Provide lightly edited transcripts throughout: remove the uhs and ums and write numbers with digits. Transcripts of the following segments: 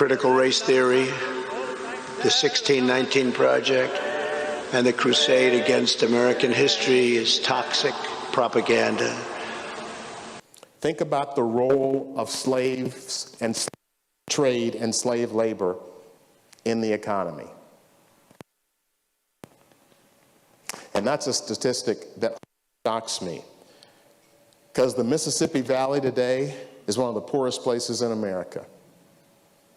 critical race theory, the 1619 Project, and the crusade against American history is toxic propaganda. Think about the role of slaves and trade and slave labor in the economy. And that's a statistic that shocks me, because the Mississippi Valley today is one of the poorest places in America.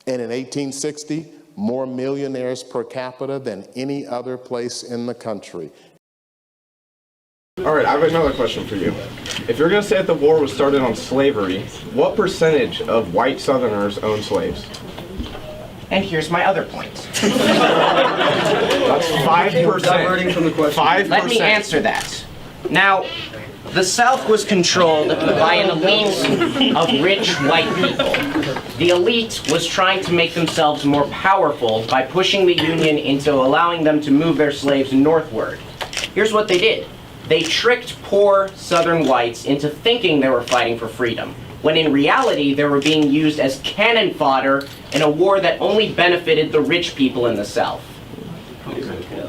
And in 1860, more millionaires per capita than any other place in the country. All right, I have another question for you. If you're going to say that the war was started on slavery, what percentage of white Southerners own slaves? And here's my other point. That's 5%. Diverting from the question. 5%. Let me answer that. Now, the South was controlled by an elite of rich white people. The elite was trying to make themselves more powerful by pushing the Union into allowing them to move their slaves northward. Here's what they did. They tricked poor Southern whites into thinking they were fighting for freedom, when in reality they were being used as cannon fodder in a war that only benefited the rich people in the South.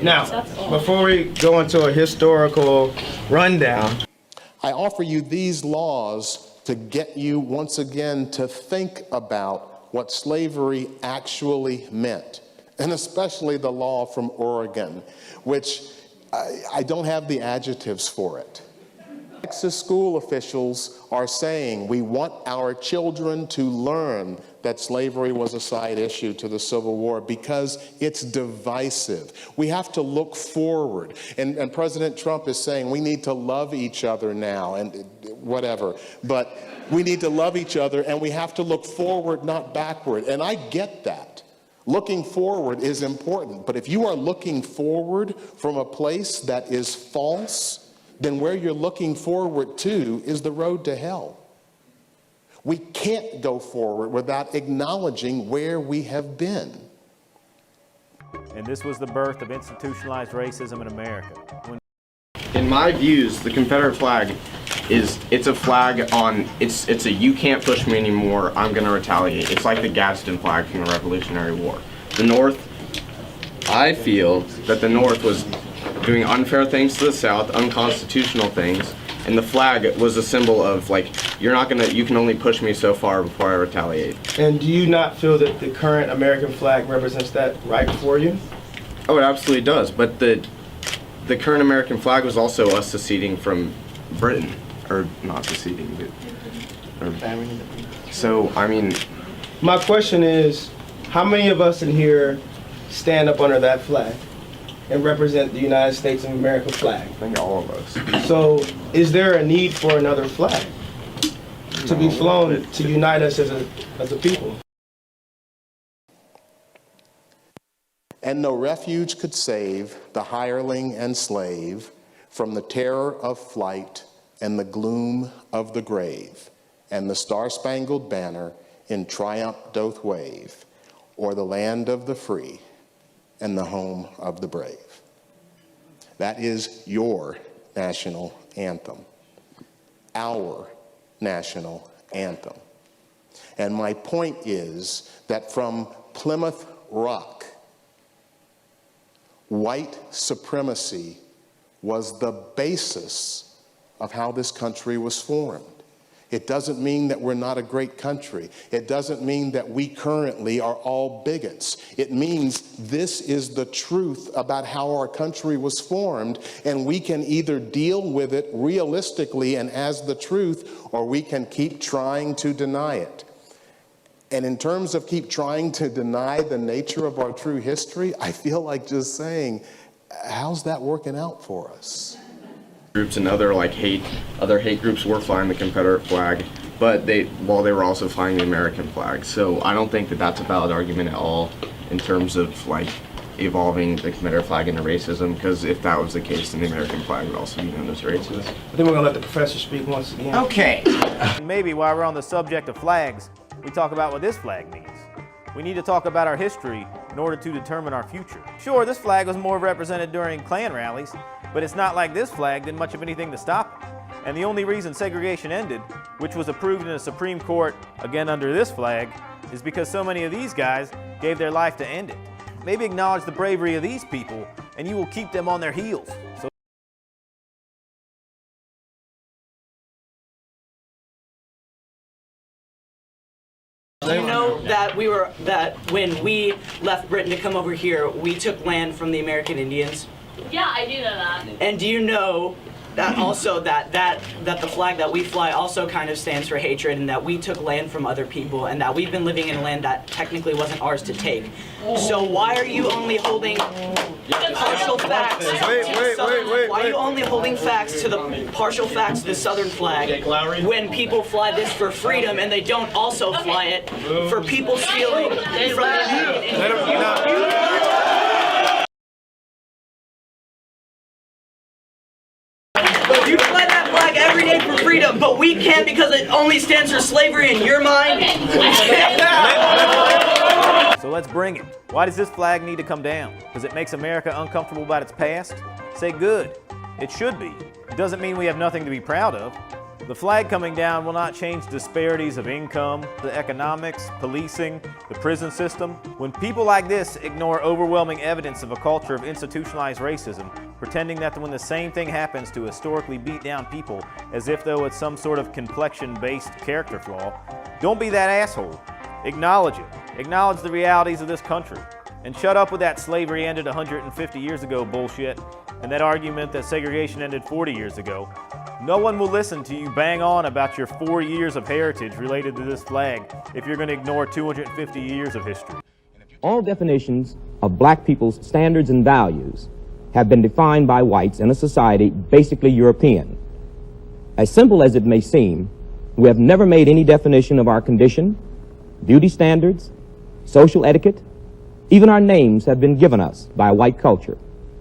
Now, before we go into a historical rundown, I offer you these laws to get you once again to think about what slavery actually meant, and especially the law from Oregon, which I don't have the adjectives for it. Texas school officials are saying we want our children to learn that slavery was a side issue to the Civil War because it's divisive. We have to look forward. And President Trump is saying we need to love each other now and whatever. But we need to love each other and we have to look forward, not backward. And I get that. Looking forward is important. But if you are looking forward from a place that is false, then where you're looking forward to is the road to hell. We can't go forward without acknowledging where we have been. And this was the birth of institutionalized racism in America. In my views, the Confederate flag it's a flag on, it's a you can't push me anymore, I'm gonna retaliate. It's like the Gadsden flag from the Revolutionary War. The North, I feel that the North was doing unfair things to the South, unconstitutional things, and the flag was a symbol of like, you can only push me so far before I retaliate. and do you not feel that the current American flag represents that right for you? Oh, it absolutely does, but the current American flag was also us seceding from Britain, or not seceding, but, so, I mean. My question is, how many of us in here stand up under that flag and represent the United States of America flag? I think all of us. So, is there a need for another flag to be flown to unite us as a people? And no refuge could save the hireling and slave from the terror of flight and the gloom of the grave, and the star-spangled banner in triumph doth wave, or the land of the free and the home of the brave. That is your national anthem, our national anthem. And my point is that from Plymouth Rock, white supremacy was the basis of how this country was formed. It doesn't mean that we're not a great country. It doesn't mean that we currently are all bigots. It means this is the truth about how our country was formed, and we can either deal with it realistically and as the truth, or we can keep trying to deny it. And in terms of keep trying to deny the nature of our true history, I feel like just saying, how's that working out for us? Groups and other hate groups were flying the Confederate flag, but they were also flying the American flag. So I don't think that that's a valid argument at all in terms of like evolving the Confederate flag into racism, because if that was the case, then the American flag would also be known as racist. I think we're gonna let the professor speak once again. Okay. Maybe while we're on the subject of flags, we talk about what this flag means. We need to talk about our history in order to determine our future. Sure, this flag was more represented during Klan rallies, but it's not like this flag did much of anything to stop it. And the only reason segregation ended, which was approved in the Supreme Court, again under this flag, is because so many of these guys gave their life to end it. Maybe acknowledge the bravery of these people, and you will keep them on their heels. So do you know that when we left Britain to come over here, we took land from the American Indians? Yeah, I do know that. And do you know that also that the flag that we fly also kind of stands for hatred, and that we took land from other people, and that we've been living in a land that technically wasn't ours to take? So why are you only holding partial facts to the southern? Why are you only holding facts to the partial facts to the southern flag when people fly this for freedom and they don't also fly it for people stealing from the Indians? You fly that flag every day for freedom, but we can't because it only stands for slavery in your mind? So let's bring it. Why does this flag need to come down? Because it makes America uncomfortable about its past? Say good. It should be. It doesn't mean we have nothing to be proud of. The flag coming down will not change disparities of income, the economics, policing, the prison system. When people like this ignore overwhelming evidence of a culture of institutionalized racism, pretending that when the same thing happens to historically beat down people as if though it's some sort of complexion-based character flaw, don't be that asshole. Acknowledge it. Acknowledge the realities of this country. And shut up with that slavery ended 150 years ago bullshit and that argument that segregation ended 40 years ago. No one will listen to you bang on about your 4 years of heritage related to this flag if you're going to ignore 250 years of history. All definitions of black people's standards and values have been defined by whites in a society basically European. As simple as it may seem, we have never made any definition of our condition, beauty standards, social etiquette. Even our names have been given us by white culture.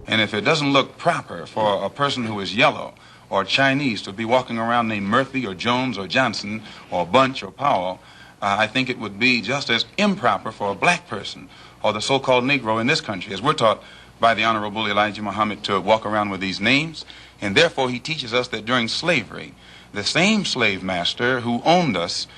And if it doesn't look proper for a person who is yellow or Chinese to be walking around named Murphy or Jones or Johnson or Bunch or Powell, I think it would be just as improper for a black person or the so-called Negro in this country, as we're taught by the Honorable Elijah Muhammad, to walk around with these names. And therefore he teaches us that during slavery, the same slave master who owned us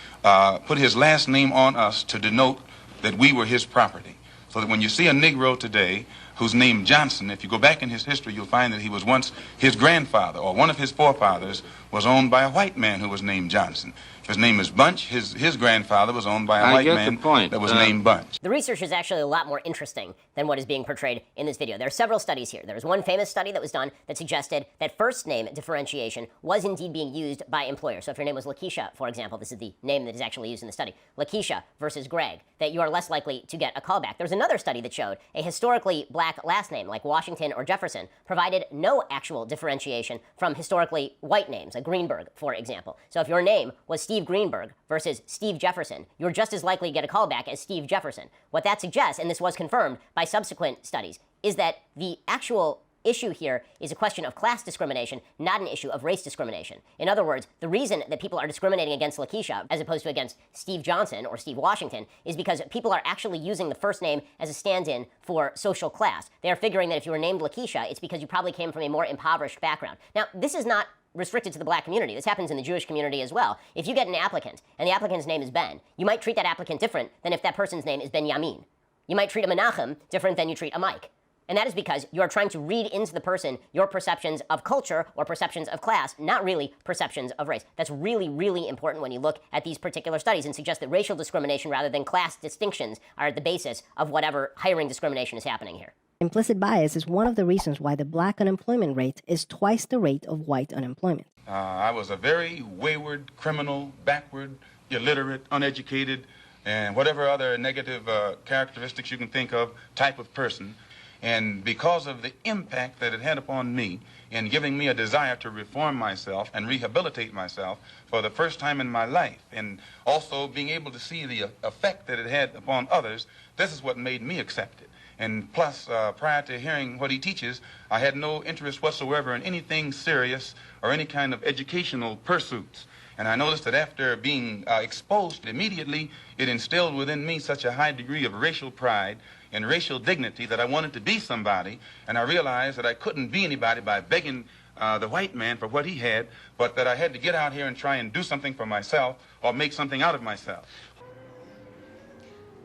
put his last name on us to denote that we were his property. So that when you see a Negro today who's named Johnson, if you go back in his history, you'll find that he was once his grandfather or one of his forefathers was owned by a white man who was named Johnson. If his name is Bunch, his grandfather was owned by a white man that was named Bunch. The research is actually a lot more interesting than what is being portrayed in this video. There are several studies here. There's one famous study that was done that suggested that first name differentiation was indeed being used by employers. So if your name was Lakeisha, for example, this is the name that is actually used in the study, Lakeisha versus Greg, that you are less likely to get a callback. There's another study that showed a historically black last name like Washington or Jefferson provided no actual differentiation from historically white names, like Greenberg, for example. So if your name was Steve Greenberg versus Steve Jefferson, you're just as likely to get a callback as Steve Jefferson. What that suggests, and this was confirmed by subsequent studies, is that the actual issue here is a question of class discrimination, not an issue of race discrimination. In other words, the reason that people are discriminating against Lakeisha as opposed to against Steve Johnson or Steve Washington is because people are actually using the first name as a stand-in for social class. They are figuring that if you were named Lakeisha, it's because you probably came from a more impoverished background. Now, this is not restricted to the black community. This happens in the Jewish community as well. If you get an applicant, and the applicant's name is Ben, you might treat that applicant different than if that person's name is Benjamin. You might treat a Menachem different than you treat a Mike. And that is because you are trying to read into the person your perceptions of culture or perceptions of class, not really perceptions of race. That's really, really important when you look at these particular studies and suggest that racial discrimination rather than class distinctions are at the basis of whatever hiring discrimination is happening here. Implicit bias is one of the reasons why the black unemployment rate is twice the rate of white unemployment. I was a very wayward, criminal, backward, illiterate, uneducated, and whatever other negative characteristics you can think of type of person. And because of the impact that it had upon me in giving me a desire to reform myself and rehabilitate myself for the first time in my life, and also being able to see the effect that it had upon others, this is what made me accept it. And plus, prior to hearing what he teaches, I had no interest whatsoever in anything serious or any kind of educational pursuits. And I noticed that after being exposed immediately, it instilled within me such a high degree of racial pride and racial dignity that I wanted to be somebody. And I realized that I couldn't be anybody by begging the white man for what he had, but that I had to get out here and try and do something for myself or make something out of myself.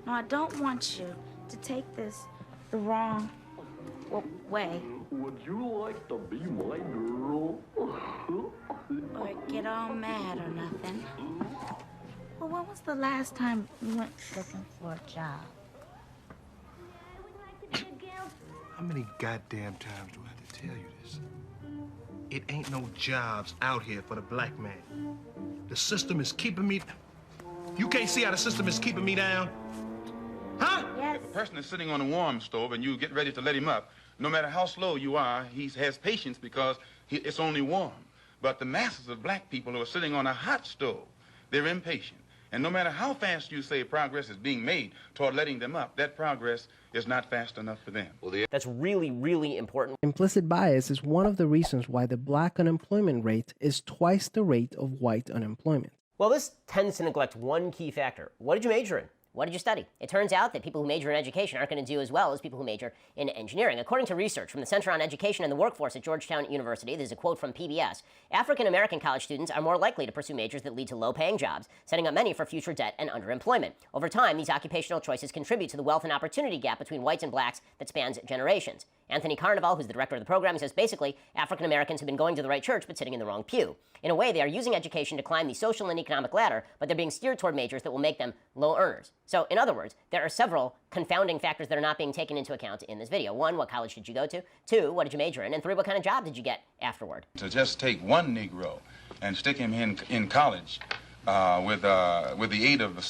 No, I don't want you to take this the wrong way. Would you like to be my girl? Or get all mad or nothing. Well, when was the last time you went looking for a job? How many goddamn times do I have to tell you this? It ain't no jobs out here for the black man. The system is keeping me... You can't see how the system is keeping me down? Huh? Yes. If a person is sitting on a warm stove and you get ready to let him up, no matter how slow you are, he has patience because it's only warm. But the masses of black people who are sitting on a hot stove, they're impatient. And no matter how fast you say progress is being made toward letting them up, that progress is not fast enough for them. That's really, really important. Implicit bias is one of the reasons why the black unemployment rate is twice the rate of white unemployment. Well, this tends to neglect one key factor. What did you major in? What did you study? It turns out that people who major in education aren't going to do as well as people who major in engineering. According to research from the Center on Education and the Workforce at Georgetown University, this is a quote from PBS, African American college students are more likely to pursue majors that lead to low-paying jobs, setting up many for future debt and underemployment. Over time, these occupational choices contribute to the wealth and opportunity gap between whites and blacks that spans generations. Anthony Carnival, who's the director of the program, says basically, African Americans have been going to the right church but sitting in the wrong pew. In a way, they are using education to climb the social and economic ladder, but they're being steered toward majors that will make them low earners. So, in other words, there are several confounding factors that are not being taken into account in this video. 1, what college did you go to? 2, what did you major in? And 3, what kind of job did you get afterward? To just take one Negro and stick him in college with the aid of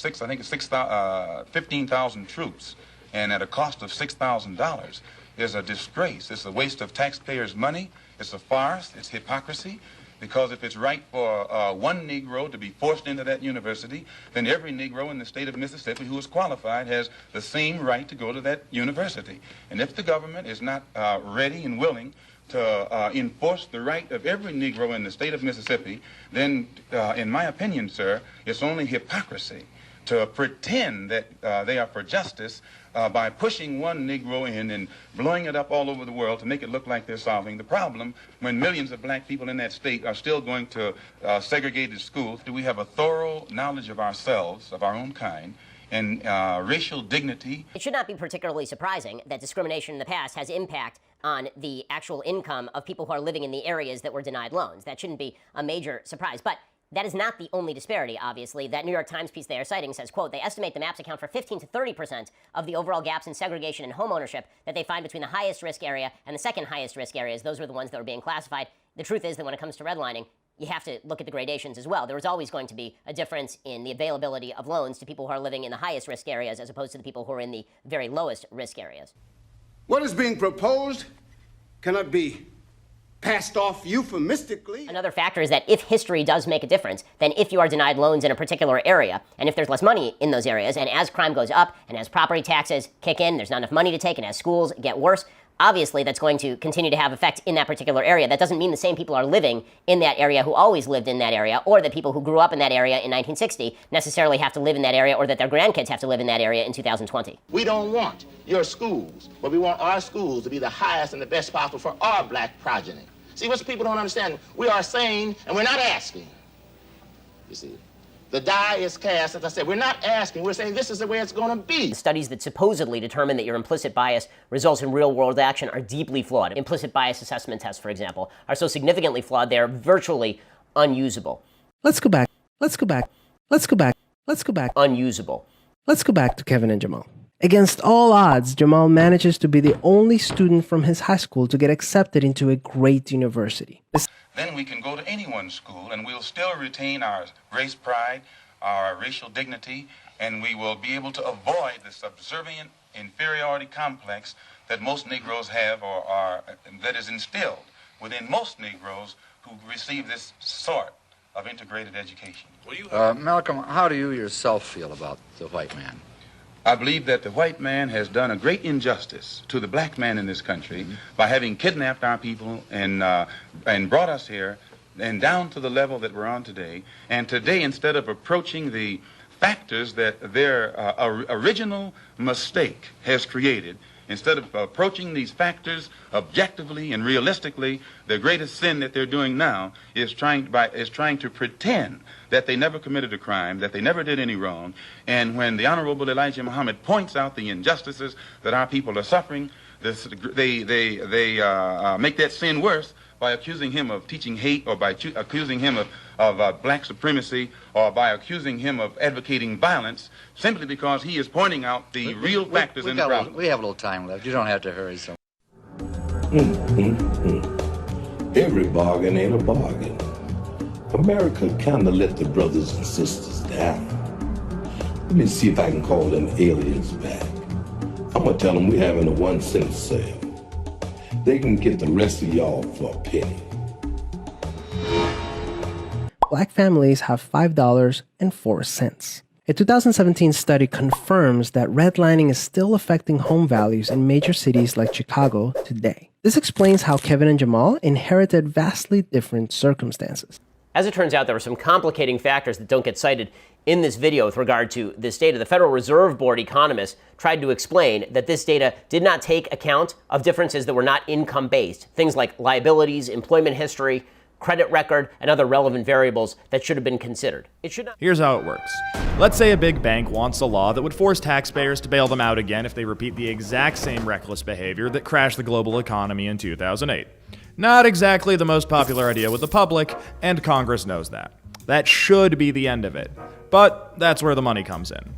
15,000 troops and at a cost of $6,000 is a disgrace. It's a waste of taxpayers' money. It's a farce. It's hypocrisy. Because if it's right for one Negro to be forced into that university, then every Negro in the state of Mississippi who is qualified has the same right to go to that university. And if the government is not ready and willing to enforce the right of every Negro in the state of Mississippi, then, in my opinion, sir, it's only hypocrisy to pretend that they are for justice by pushing one Negro in and blowing it up all over the world to make it look like they're solving the problem when millions of black people in that state are still going to segregated schools. Do we have a thorough knowledge of ourselves, of our own kind, and racial dignity? It should not be particularly surprising that discrimination in the past has impact on the actual income of people who are living in the areas that were denied loans. That shouldn't be a major surprise. But that is not the only disparity, obviously. That New York Times piece they are citing says, quote, they estimate the maps account for 15 to 30% of the overall gaps in segregation and home ownership that they find between the highest risk area and the second highest risk areas. Those were the ones that were being classified. The truth is that when it comes to redlining, you have to look at the gradations as well. There is always going to be a difference in the availability of loans to people who are living in the highest risk areas as opposed to the people who are in the very lowest risk areas. What is being proposed cannot be passed off euphemistically. Another factor is that if history does make a difference, then if you are denied loans in a particular area, and if there's less money in those areas, and as crime goes up, and as property taxes kick in, there's not enough money to take, and as schools get worse, obviously that's going to continue to have effect in that particular area. That doesn't mean the same people are living in that area who always lived in that area, or that people who grew up in that area in 1960 necessarily have to live in that area, or that their grandkids have to live in that area in 2020. We don't want your schools, but we want our schools to be the highest and the best possible for our black progeny. See, what people don't understand, we are saying, and we're not asking. You see, the die is cast, as I said, we're not asking, we're saying this is the way it's going to be. The studies that supposedly determine that your implicit bias results in real-world action are deeply flawed. Implicit bias assessment tests, for example, are so significantly flawed they are virtually unusable. Let's go back. Unusable. Let's go back to Kevin and Jamal. Against all odds, Jamal manages to be the only student from his high school to get accepted into a great university. Then we can go to anyone's school and we'll still retain our race pride, our racial dignity, and we will be able to avoid the subservient inferiority complex that most Negroes have or that is instilled within most Negroes who receive this sort of integrated education. Malcolm, how do you yourself feel about the white man? I believe that the white man has done a great injustice to the black man in this country by having kidnapped our people and brought us here and down to the level that we're on today. And today, instead of approaching the factors that their original mistake has created, Instead of approaching these factors objectively and realistically, the greatest sin that they're doing now is trying to pretend that they never committed a crime, that they never did any wrong. And when the Honorable Elijah Muhammad points out the injustices that our people are suffering, they make that sin worse by accusing him of teaching hate, or by accusing him of black supremacy, or by accusing him of advocating violence, simply because he is pointing out the real factors in the problem. We have a little time left. You don't have to hurry so. Every bargain ain't a bargain. America kind of let the brothers and sisters down. Let me see if I can call them aliens back. I'm gonna tell them we're having a 1-cent sale. They can get the rest of y'all for a penny. Black families have $5.04. A 2017 study confirms that redlining is still affecting home values in major cities like Chicago today. This explains how Kevin and Jamal inherited vastly different circumstances. As it turns out, there are some complicating factors that don't get cited in this video with regard to this data. The Federal Reserve Board economists tried to explain that this data did not take account of differences that were not income-based, things like liabilities, employment history, credit record, and other relevant variables that should have been considered. It should not. Here's how it works. Let's say a big bank wants a law that would force taxpayers to bail them out again if they repeat the exact same reckless behavior that crashed the global economy in 2008. Not exactly the most popular idea with the public, and Congress knows that. That should be the end of it. But that's where the money comes in.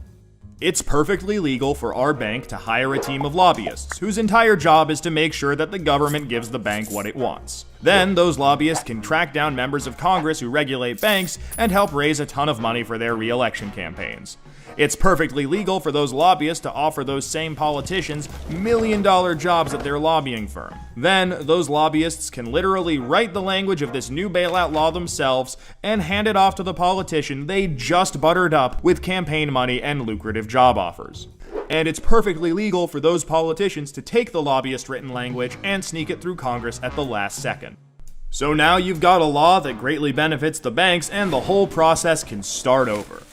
It's perfectly legal for our bank to hire a team of lobbyists whose entire job is to make sure that the government gives the bank what it wants. Then those lobbyists can track down members of Congress who regulate banks and help raise a ton of money for their re-election campaigns. It's perfectly legal for those lobbyists to offer those same politicians million-dollar jobs at their lobbying firm. Then, those lobbyists can literally write the language of this new bailout law themselves and hand it off to the politician they just buttered up with campaign money and lucrative job offers. And it's perfectly legal for those politicians to take the lobbyist-written language and sneak it through Congress at the last second. So now you've got a law that greatly benefits the banks, and the whole process can start over.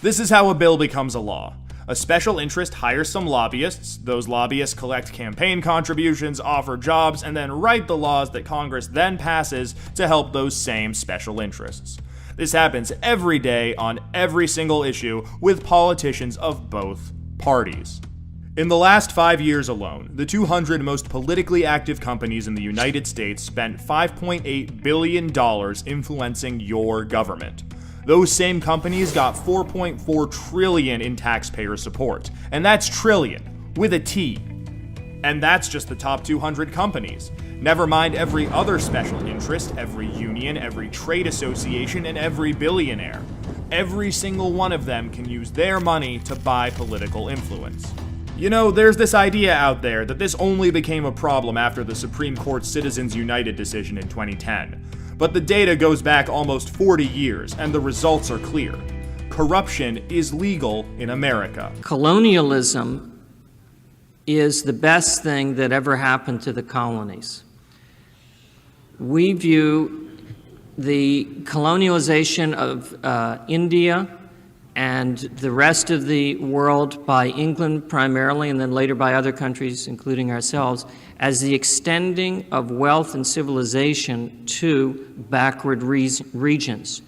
This is how a bill becomes a law. A special interest hires some lobbyists, those lobbyists collect campaign contributions, offer jobs, and then write the laws that Congress then passes to help those same special interests. This happens every day on every single issue with politicians of both parties. In the last 5 years alone, the 200 most politically active companies in the United States spent $5.8 billion influencing your government. Those same companies got $4.4 trillion in taxpayer support. And that's trillion, with a T. And that's just the top 200 companies. Never mind every other special interest, every union, every trade association, and every billionaire. Every single one of them can use their money to buy political influence. You know, there's this idea out there that this only became a problem after the Supreme Court's Citizens United decision in 2010. But the data goes back almost 40 years, and the results are clear. Corruption is legal in America. Colonialism is the best thing that ever happened to the colonies. We view the colonialization of India and the rest of the world by England primarily, and then later by other countries, including ourselves, as the extending of wealth and civilization to backward regions.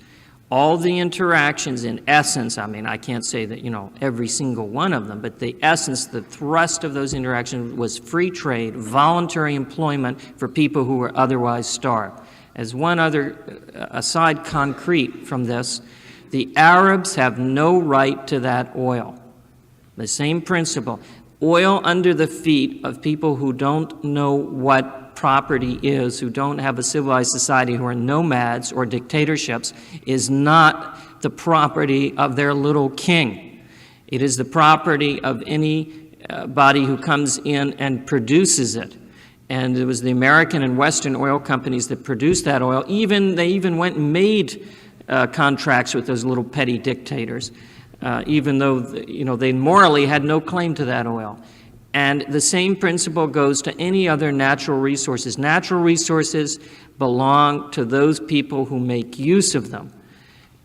All the interactions, in essence, I mean, I can't say that, every single one of them, but the essence, the thrust of those interactions was free trade, voluntary employment for people who were otherwise starved. As one other aside concrete from this, the Arabs have no right to that oil. The same principle. Oil under the feet of people who don't know what property is, who don't have a civilized society, who are nomads or dictatorships, is not the property of their little king. It is the property of anybody who comes in and produces it. And it was the American and Western oil companies that produced that oil. They even went and made contracts with those little petty dictators, even though they morally had no claim to that oil. And the same principle goes to any other natural resources. Natural resources belong to those people who make use of them.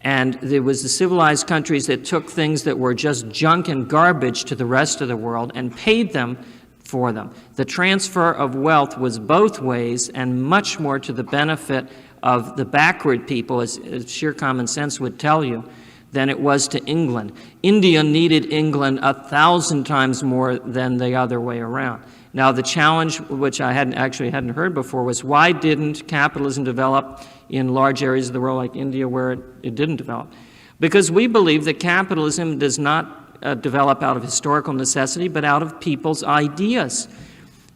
And there was the civilized countries that took things that were just junk and garbage to the rest of the world and paid them for them. The transfer of wealth was both ways and much more to the benefit of the backward people, as sheer common sense would tell you, than it was to England. India needed England 1,000 times more than the other way around. Now, the challenge, which I hadn't heard before, was why didn't capitalism develop in large areas of the world like India where it didn't develop? Because we believe that capitalism does not develop out of historical necessity, but out of people's ideas.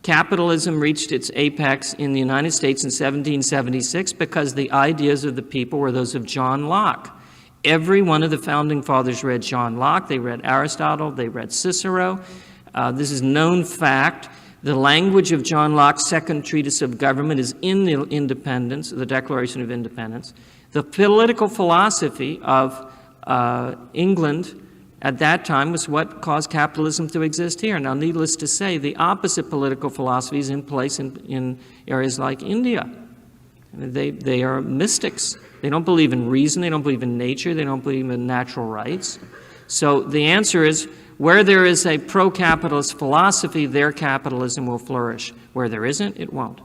Capitalism reached its apex in the United States in 1776 because the ideas of the people were those of John Locke. Every one of the founding fathers read John Locke, they read Aristotle, they read Cicero. This is known fact. The language of John Locke's second treatise of government is in the Independence, the Declaration of Independence. The political philosophy of England at that time was what caused capitalism to exist here. Now, needless to say, the opposite political philosophy is in place in areas like India. They are mystics. They don't believe in reason, they don't believe in nature, they don't believe in natural rights. So the answer is, where there is a pro-capitalist philosophy, their capitalism will flourish. Where there isn't, it won't.